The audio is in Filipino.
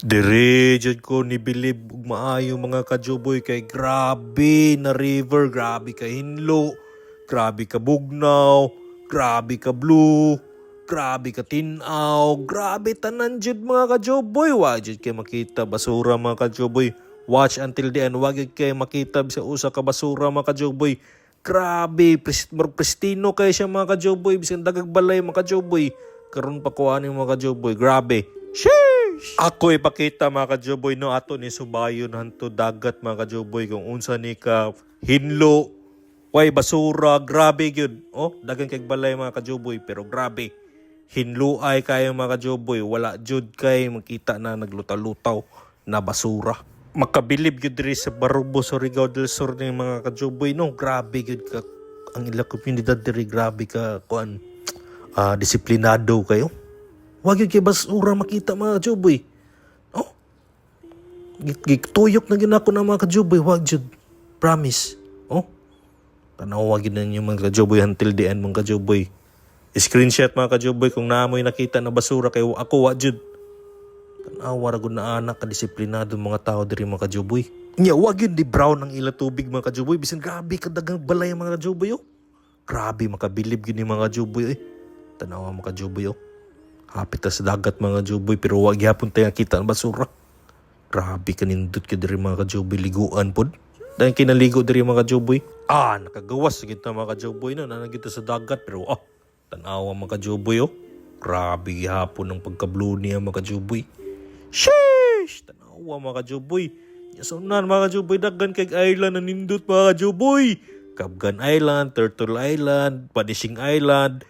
Dire jud ko ni bilib ug maayo mga kajuboy kay grabe na river, grabe ka hinlo, grabe ka bugnaw, grabe ka blue, grabe ka tinaw, grabe tanan jud mga kajuboy. Wa jud kay makita basura mga kajuboy. Watch until the end, wag jud kay makita sa usa ka basura mga kajuboy. Grabe, pristino kay siya mga kajuboy, bisan dagag balay mga kajuboy. Karon pa ko ani mga kajuboy, grabe. Sheesh! Ako ipakita mga kajuboy no ato ni subayon hanto dagat mga kajuboy kung unsa ni ka hinlo, way basura, grabe gyud. Oh, dagan kay balay mga kajuboy pero grabe. Hinlo ay kayo mga kajuboy, wala jud kay makita na naglutaw-lutaw na basura. Makabilib gyud diri sa Barubo, Surigao del Sur ni mga kajuboy no, grabe gyud ka ang ila komunidad diri, grabe ka kuan. Disiplinado kayo. Wag yun kay basura makita mga kajuboy. Oh, tuyok na ginako na mga kajuboy. Wag yun. Promise. Oh, tanaw wag yun na yung mga kajuboy until the end mga kajuboy. Screenshot mga kajuboy kung naamoy nakita na basura kay ako wag yun. Tanaw waragod na anak kadisiplinado mga tao diri mga kajuboy. Nya wag yun di brown ang ila tubig mga kajuboy. Bisan grabe kadagang balay mga kajuboy. Oh, grabe makabilib yun mga kajuboy. Tanaw mga kajuboy. Oh, hapit sa dagat mga kajuboy pero wag gyapon tayo kita ang basura. Grabe kanindot ka diri mga kajuboy, liguan pod. Dahil kinaligo diri mga kajuboy. Nakagawas kita mga kajuboy no, nanagita sa dagat pero tanawa mga kajuboy. Oh, grabe hapon ang pagka-blue niya mga kajuboy. Sheesh! Tanawa mga kajuboy. Yasunan mga kajuboy, daggan kay island na nindot mga kajuboy. Cabgan Island, Turtle Island, Punishing Island,